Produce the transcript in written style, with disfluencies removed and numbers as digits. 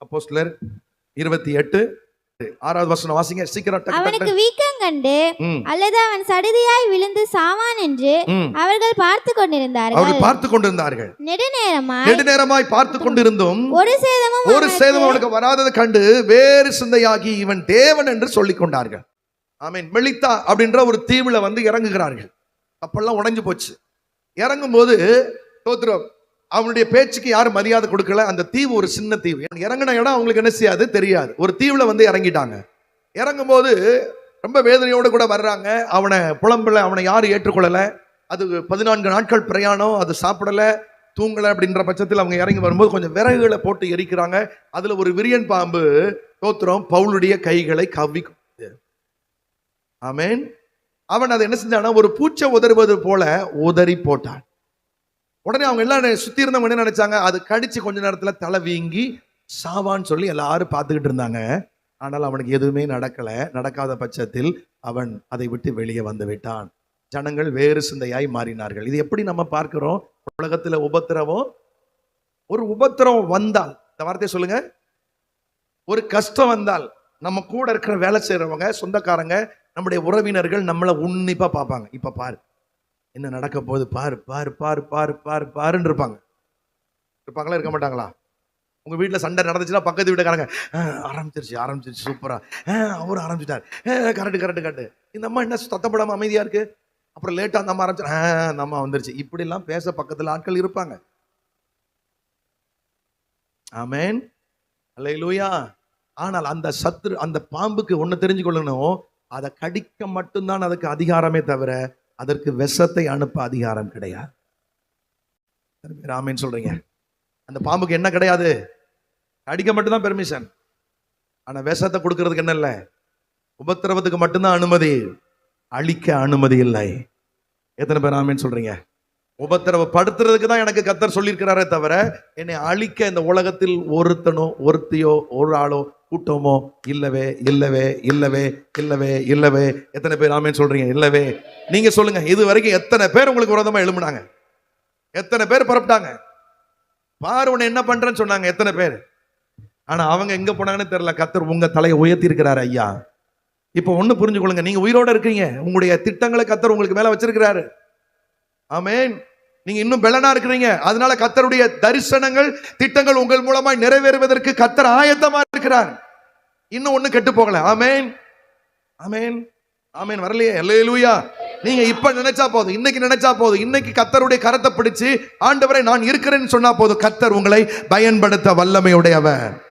அப்போஸ்தலர் 28 6வது வசனம் வாசிங்க சீக்கிரம். அவனுக்கு வீக்கம் கண்டு அல்லது அவன் சடுதியாய் விழுந்து சாவான் என்று அவர்கள் பார்த்து கொண்டிருந்தார்கள். நெடுநேரமாய் பார்த்து கொண்டிருந்தும் ஒரு சேதமும் அவனுக்கு வராதது கண்டு வேறு சிந்தையாகி இவன் தேவன் என்று சொல்லிக் கொண்டார்கள். ஆமென். மெலித்தா அப்படின்ற ஒரு தீவுல இறங்குகிறார்கள். அப்பெல்லாம் உடைஞ்சு போச்சு. இறங்கும் போது தோத்திரம் அவனுடைய பேச்சுக்கு யாரும் மரியாதை கொடுக்கல. அந்த தீவு ஒரு சின்ன தீவு. இறங்கின இடம் அவங்களுக்கு என்ன செய்யாது தெரியாது. ஒரு தீவுல இறங்கிட்டாங்க. இறங்கும் போது ரொம்ப வேதனையோடு கூட வர்றாங்க. அவனை புலம்பல, அவனை யாரும் ஏற்றுக்கொள்ளல. அது 14 நாட்கள் பிரயாணம். அது சாப்பிடல, தூங்கல. அப்படின்ற பட்சத்தில் அவங்க இறங்கி வரும்போது கொஞ்சம் விறகுகளை போட்டு எரிக்கிறாங்க. அதுல ஒரு விரியன் பாம்பு தோத்திரம் பவுலுடைய கைகளை கவ்விக்கும். ஆமென். அவன் அதை என்ன செஞ்சானா ஒரு பூச்சை உதறுவது போல உதறி போட்டான். உடனே அவங்க எல்லாரும் சுத்தி இருந்தவங்க என்ன நினைச்சாங்க, அது கடிச்சு கொஞ்ச நேரத்துல தலை வீங்கி சாவான்னு சொல்லி எல்லாரும் பார்த்துக்கிட்டு இருந்தாங்க. ஆனால் அவனுக்கு எதுவுமே நடக்காத பட்சத்தில் அவன் அதை விட்டு வெளியே வந்து விட்டான். ஜனங்கள் வேறு சிந்தையாய் மாறினார்கள். இது எப்படி நம்ம பார்க்கிறோம்? உலகத்துல ஒரு உபத்திரம் வந்தால், இந்த வார்த்தையை சொல்லுங்க, ஒரு கஷ்டம் வந்தால் நம்ம கூட இருக்கிற வேலை செய்யறவங்க, சொந்தக்காரங்க, நம்முடைய உறவினர்கள் நம்மளை உன்னிப்பா பார்ப்பாங்க. இப்ப பாரு என்ன நடக்க போகுது, பாரு பாரு பாரு பாரு பாரு பாருன்னு இருப்பாங்களா இருக்க மாட்டாங்களா? உங்க வீட்டுல சண்டை நடந்துச்சுன்னா பக்கத்து வீட்டுக்காரங்க ஆரம்பிச்சிருச்சு சூப்பரா, அவரு ஆரம்பிச்சிட்டாரு, கரெக்ட். இந்த அம்மா என்ன சத்தப்படாம அமைதியா இருக்கு. அப்புறம் லேட்டா அந்த அம்மா ஆரம்பிச்சு, அந்த அம்மா வந்துருச்சு. இப்படி எல்லாம் பேச பக்கத்துல ஆட்கள் இருப்பாங்க. ஆமென். அல்லேலூயா. ஆனால் அந்த பாம்புக்கு ஒண்ணு தெரிஞ்சு கொள்ளணும், அதை கடிக்க மட்டும்தான் அதுக்கு அதிகாரமே தவிர அதற்கு விஷத்தை அனுப்ப அதிகாரம் கிடையாது. ஆமென் சொல்றீங்க? அந்த பாம்புக்கு என்ன கிடையாது? கடிக்க மட்டும்தான் பெர்மிஷன். ஆனா விஷத்தை கொடுக்கறதுக்கு என்ன இல்லை, உபத்திரவத்துக்கு மட்டும்தான் அனுமதி, அழிக்க அனுமதி இல்லை. எத்தனை பேர் ஆமென் சொல்றீங்க? உபத்திரவப்படுத்துறதுக்கு தான் எனக்கு கர்த்தர் சொல்லியிருக்கிறாரே தவிர என்னை அழிக்க இந்த உலகத்தில் ஒருத்தனோ ஒருத்தியோ ஒரு ஆளோ கூட்டமோ இல்லவே இல்லவே இல்லவே இல்லவே இல்லவே. எத்தனை பேர் ஆமென் சொல்றீங்க? இல்லவே. நீங்க சொல்லுங்க, இது வரைக்கும் எத்தனை பேர் உங்களுக்கு விரோதமா எழும்புனாங்க? எத்தனை பேர் பரப்பிட்டாங்க? பாரு உன்னை என்ன பண்றேன்னு சொன்னாங்க எத்தனை பேர்? ஆனா அவங்க எங்க போனாங்கன்னு தெரியல. கர்த்தர் உங்க தலையை உயர்த்தி இருக்கிறாரு. ஐயா, இப்ப ஒண்ணு புரிஞ்சு கொள்ளுங்க, நீங்க உயிரோட இருக்கீங்க. உங்களுடைய திட்டங்களை கர்த்தர் உங்களுக்கு மேல வச்சிருக்கிறாரு. ஆமென். நீங்க இன்னும் பெலனா இருக்கிறீங்க. அதனால கர்த்தருடைய தரிசனங்கள், திட்டங்கள் உங்கள் மூலமாய் நிறைவேறுவதற்கு கர்த்தர் ஆயத்தமா இருக்கிறார். இன்னும் ஒண்ணு கெட்டு போகல. ஆமென் ஆமென் ஆமென். வரலையே? அல்லேலூயா. நீங்க இப்ப நினைச்சா போதும், இன்னைக்கு நினைச்சா போதும், இன்னைக்கு கர்த்தருடைய கரத்தை பிடிச்சு ஆண்டவரே நான் இருக்கிறேன்னு சொன்னா போதும், கர்த்தர் உங்களை பயன்படுத்த வல்லமையுடையவர்.